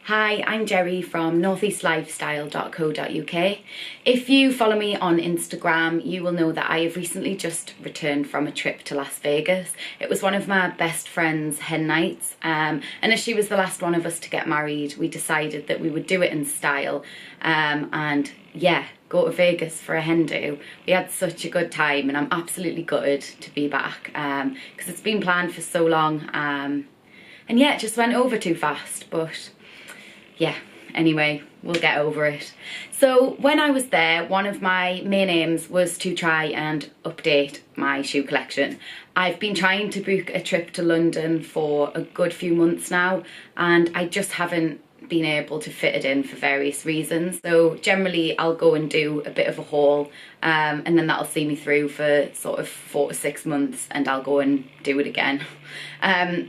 Hi, I'm Jerry from northeastlifestyle.co.uk. If you follow me on Instagram, you will know that I have recently just returned from a trip to Las Vegas. It was one of my best friend's hen nights, and as she was the last one of us to get married, we decided that we would do it in style, and yeah, go to Vegas for a hen do. We had such a good time and I'm absolutely gutted to be back because it's been planned for so long, and yeah, it just went over too fast, but yeah, anyway, we'll get over it. So when I was there, one of my main aims was to try and update my shoe collection. I've been trying to book a trip to London for a good few months now, and I just haven't been able to fit it in for various reasons. So generally I'll go and do a bit of a haul, and then that'll see me through for sort of 4 to 6 months, and I'll go and do it again,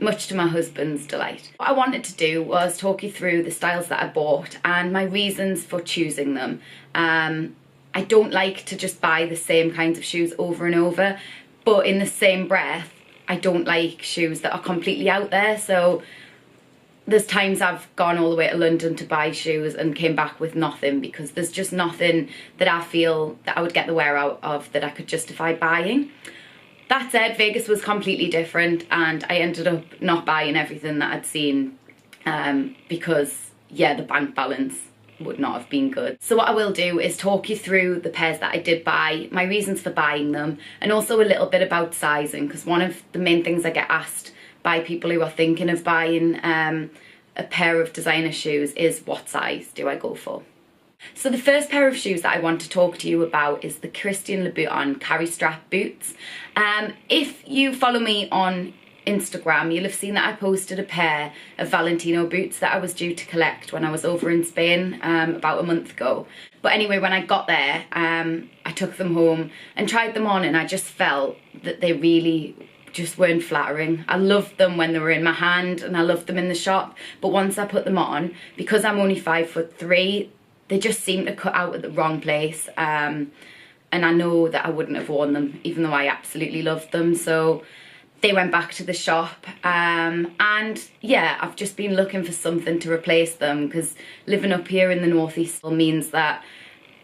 much to my husband's delight. What I wanted to do was talk you through the styles that I bought and my reasons for choosing them. I don't like to just buy the same kinds of shoes over and over, but in the same breath I don't like shoes that are completely out there. So there's times I've gone all the way to London to buy shoes and came back with nothing because there's just nothing that I feel that I would get the wear out of that I could justify buying. That said, Vegas was completely different and I ended up not buying everything that I'd seen because, yeah, the bank balance would not have been good. So what I will do is talk you through the pairs that I did buy, my reasons for buying them, and also a little bit about sizing, because one of the main things I get asked by people who are thinking of buying a pair of designer shoes is, what size do I go for? So the first pair of shoes that I want to talk to you about is the Christian Louboutin carry strap boots. If you follow me on Instagram, you'll have seen that I posted a pair of Valentino boots that I was due to collect when I was over in Spain about a month ago. But anyway, when I got there, I took them home and tried them on, and I just felt that they really just weren't flattering. I loved them when they were in my hand and I loved them in the shop, but once I put them on, because I'm only 5'3", they just seemed to cut out at the wrong place, and I know that I wouldn't have worn them even though I absolutely loved them. So they went back to the shop, and yeah, I've just been looking for something to replace them because living up here in the northeast means that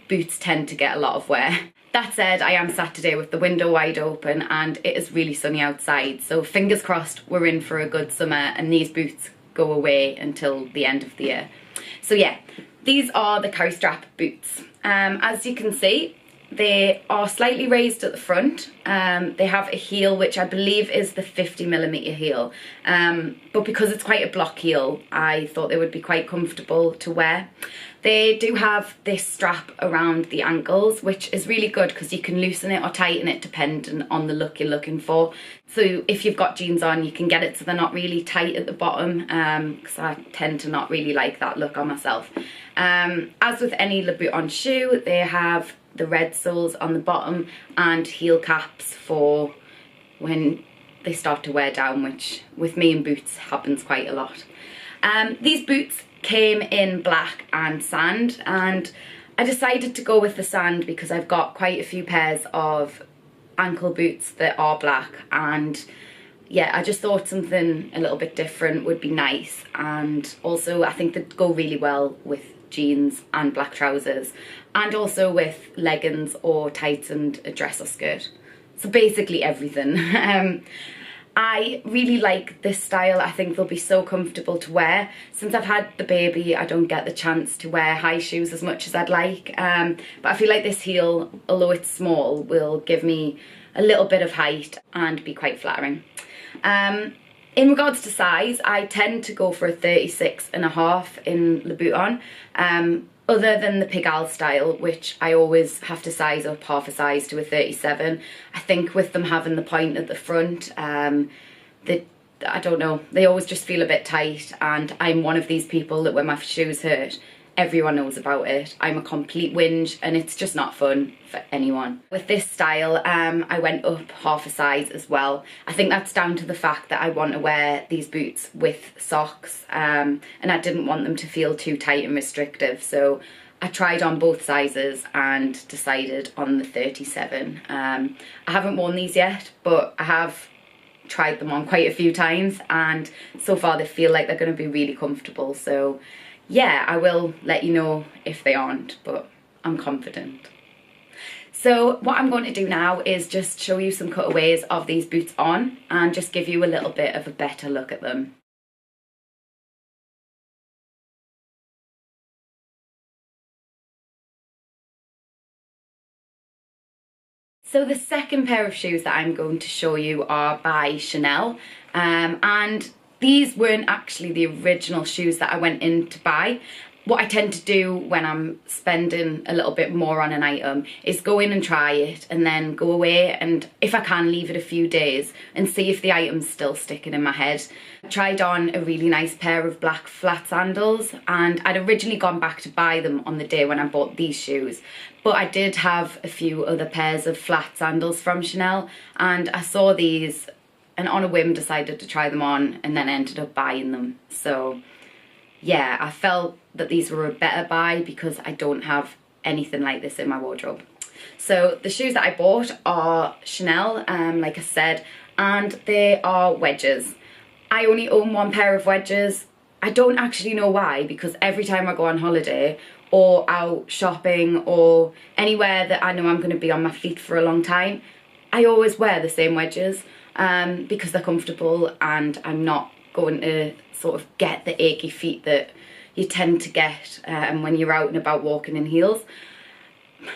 boots tend to get a lot of wear. That said, I am sat today with the window wide open and it is really sunny outside, so fingers crossed we're in for a good summer and these boots go away until the end of the year. So yeah, these are the carry strap boots. As you can see, they are slightly raised at the front. They have a heel which I believe is the 50mm heel, but because it's quite a block heel, I thought they would be quite comfortable to wear. They do have this strap around the ankles, which is really good because you can loosen it or tighten it depending on the look you're looking for. So if you've got jeans on, you can get it so they're not really tight at the bottom, because I tend to not really like that look on myself. As with any Louboutin shoe, they have the red soles on the bottom and heel caps for when they start to wear down, which with me in boots happens quite a lot. These boots came in black and sand, and I decided to go with the sand because I've got quite a few pairs of ankle boots that are black, and yeah, I just thought something a little bit different would be nice, and also I think they'd go really well with jeans and black trousers, and also with leggings or tights and a dress or skirt. So basically everything. I really like this style. I think they'll be so comfortable to wear. Since I've had the baby, I don't get the chance to wear high shoes as much as I'd like, but I feel like this heel, although it's small, will give me a little bit of height and be quite flattering. In regards to size, I tend to go for a 36.5 in Louboutin, other than the Pigalle style, which I always have to size up half a size to a 37. I think with them having the point at the front, I don't know, they always just feel a bit tight, and I'm one of these people that when my shoes hurt, everyone knows about it. I'm a complete whinge and it's just not fun for anyone. With this style, I went up half a size as well. I think that's down to the fact that I want to wear these boots with socks, and I didn't want them to feel too tight and restrictive. So I tried on both sizes and decided on the 37. I haven't worn these yet, but I have tried them on quite a few times and so far they feel like they're going to be really comfortable. So yeah, I will let you know if they aren't, but I'm confident. So what I'm going to do now is just show you some cutaways of these boots on and just give you a little bit of a better look at them. So the second pair of shoes that I'm going to show you are by Chanel, and these weren't actually the original shoes that I went in to buy. What I tend to do when I'm spending a little bit more on an item is go in and try it and then go away, and if I can, leave it a few days and see if the item's still sticking in my head. I tried on a really nice pair of black flat sandals, and I'd originally gone back to buy them on the day when I bought these shoes, but I did have a few other pairs of flat sandals from Chanel, and I saw these and on a whim decided to try them on and then ended up buying them. So yeah, I felt that these were a better buy because I don't have anything like this in my wardrobe. So the shoes that I bought are Chanel, like I said, and they are wedges. I only own one pair of wedges. I don't actually know why, because every time I go on holiday or out shopping or anywhere that I know I'm going to be on my feet for a long time, I always wear the same wedges because they're comfortable and I'm not going to sort of get the achy feet that you tend to get when you're out and about walking in heels.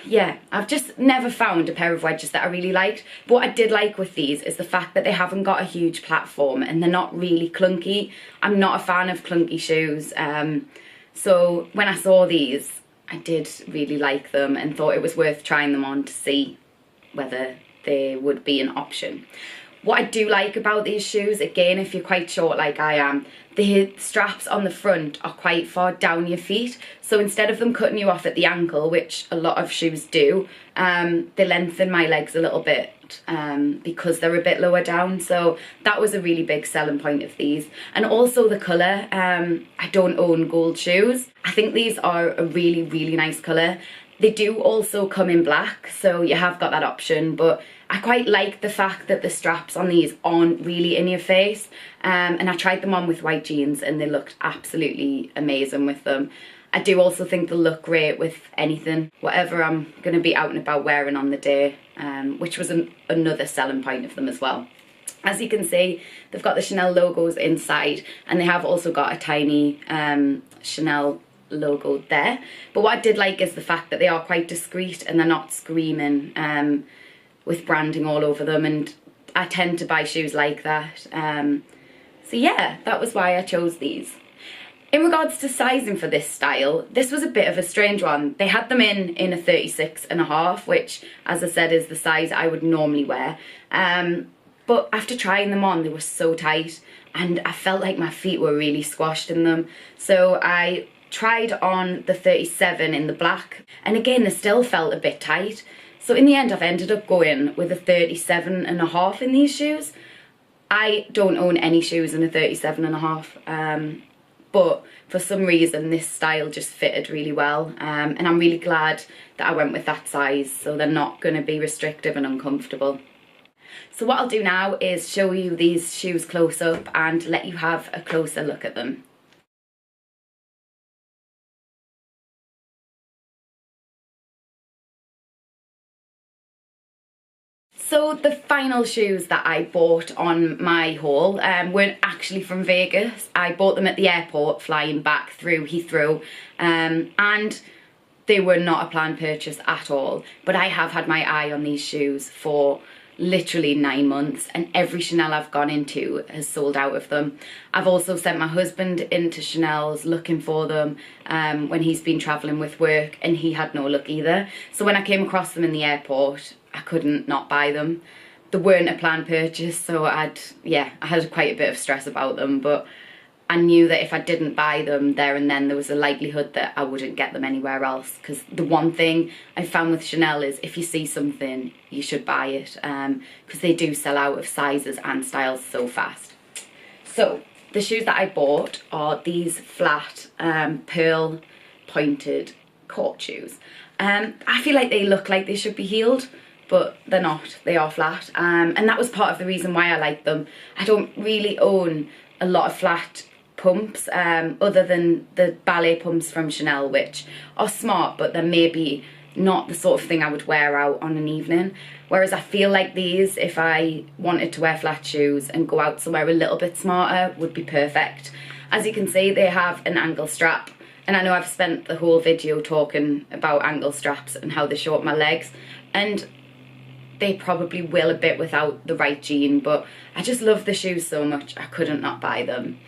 Yeah, I've just never found a pair of wedges that I really liked. But what I did like with these is the fact that they haven't got a huge platform and they're not really clunky. I'm not a fan of clunky shoes. So when I saw these, I did really like them and thought it was worth trying them on to see whether they would be an option. What I do like about these shoes, again, if you're quite short like I am, the straps on the front are quite far down your feet. So instead of them cutting you off at the ankle, which a lot of shoes do, they lengthen my legs a little bit because they're a bit lower down. So that was a really big selling point of these. And also the colour. I don't own gold shoes. I think these are a really, really nice colour. They do also come in black, so you have got that option, but I quite like the fact that the straps on these aren't really in your face, and I tried them on with white jeans and they looked absolutely amazing with them. I do also think they'll look great with anything, whatever I'm going to be out and about wearing on the day, which was another selling point of them as well. As you can see, they've got the Chanel logos inside and they have also got a tiny Chanel logo there, but what I did like is the fact that they are quite discreet and they're not screaming with branding all over them, and I tend to buy shoes like that. So yeah, that was why I chose these. In regards to sizing for this style, this was a bit of a strange one. They had them in a 36.5, which, as I said, is the size I would normally wear, but after trying them on, they were so tight and I felt like my feet were really squashed in them. So I tried on the 37 in the black, and again they still felt a bit tight. So in the end I've ended up going with a 37.5 in these shoes. I don't own any shoes in a 37.5, but for some reason this style just fitted really well, and I'm really glad that I went with that size, so they're not going to be restrictive and uncomfortable. So what I'll do now is show you these shoes close up and let you have a closer look at them. So the final shoes that I bought on my haul weren't actually from Vegas. I bought them at the airport flying back through Heathrow, and they were not a planned purchase at all. But I have had my eye on these shoes for literally 9 months, and every Chanel I've gone into has sold out of them. I've also sent my husband into Chanel's looking for them when he's been travelling with work, and he had no luck either. So when I came across them in the airport, I couldn't not buy them. They weren't a planned purchase, so I had quite a bit of stress about them, but I knew that if I didn't buy them there and then, there was a likelihood that I wouldn't get them anywhere else. Because the one thing I found with Chanel is if you see something, you should buy it, because they do sell out of sizes and styles so fast. So the shoes that I bought are these flat pearl pointed court shoes. I feel like they look like they should be heeled, but they're not. They are flat, and that was part of the reason why I like them. I don't really own a lot of flat pumps, other than the ballet pumps from Chanel, which are smart, but they're maybe not the sort of thing I would wear out on an evening. Whereas I feel like these, if I wanted to wear flat shoes and go out somewhere a little bit smarter, would be perfect. As you can see, they have an ankle strap, and I know I've spent the whole video talking about ankle straps and how they show up my legs, and they probably will a bit without the right jean, but I just love the shoes so much I couldn't not buy them.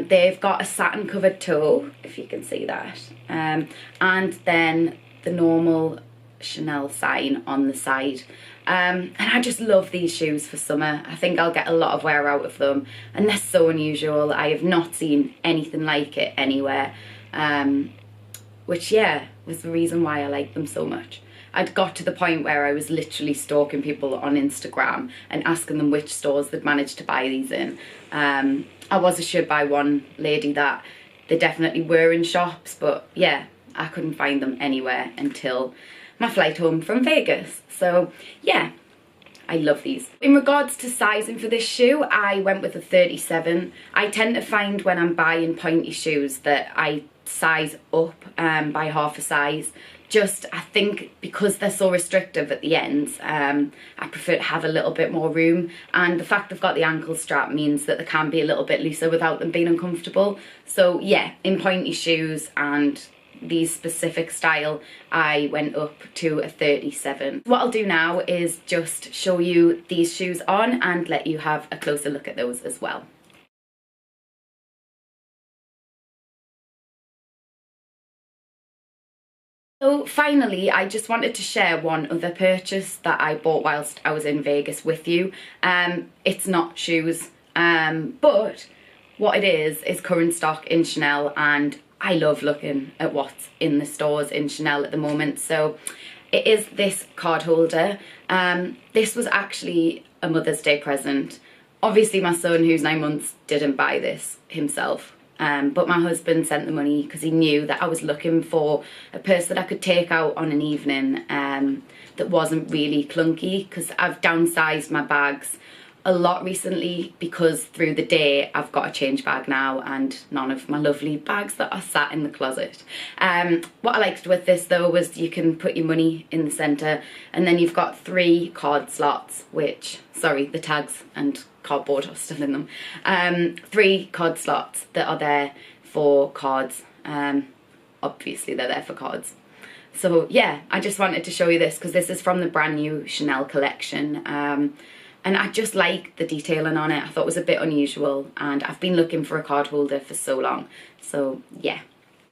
They've got a satin covered toe, if you can see that, and then the normal Chanel sign on the side. And I just love these shoes for summer. I think I'll get a lot of wear out of them, and they're so unusual. I have not seen anything like it anywhere, which, yeah, was the reason why I like them so much. I'd got to the point where I was literally stalking people on Instagram and asking them which stores they'd managed to buy these in. I was assured by one lady that they definitely were in shops, but yeah, I couldn't find them anywhere until my flight home from Vegas. So yeah, I love these. In regards to sizing for this shoe, I went with a 37. I tend to find when I'm buying pointy shoes that I size up by half a size. Just, I think because they're so restrictive at the ends, I prefer to have a little bit more room, and the fact they've got the ankle strap means that they can be a little bit looser without them being uncomfortable. So yeah, in pointy shoes and these specific style, I went up to a 37. What I'll do now is just show you these shoes on and let you have a closer look at those as well. So finally, I just wanted to share one other purchase that I bought whilst I was in Vegas with you. It's not shoes, but what it is current stock in Chanel, and I love looking at what's in the stores in Chanel at the moment. So it is this card holder. This was actually a Mother's Day present. Obviously my son, who's 9 months, didn't buy this himself. But my husband sent the money because he knew that I was looking for a purse that I could take out on an evening that wasn't really clunky, because I've downsized my bags a lot recently because through the day I've got a change bag now and none of my lovely bags that are sat in the closet. What I liked with this though was you can put your money in the centre, and then you've got 3 card slots, which, sorry, the tags and cardboard are still in them. 3 card slots that are there for cards. Obviously they're there for cards. So yeah, I just wanted to show you this because this is from the brand new Chanel collection. And I just like the detailing on it. I thought it was a bit unusual, and I've been looking for a card holder for so long. So yeah.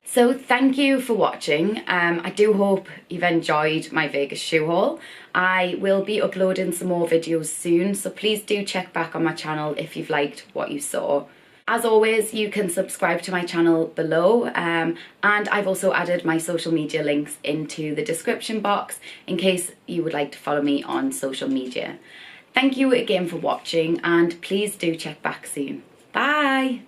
So thank you for watching. I do hope you've enjoyed my Vegas shoe haul. I will be uploading some more videos soon, so please do check back on my channel if you've liked what you saw. As always, you can subscribe to my channel below, and I've also added my social media links into the description box in case you would like to follow me on social media. Thank you again for watching, and please do check back soon. Bye!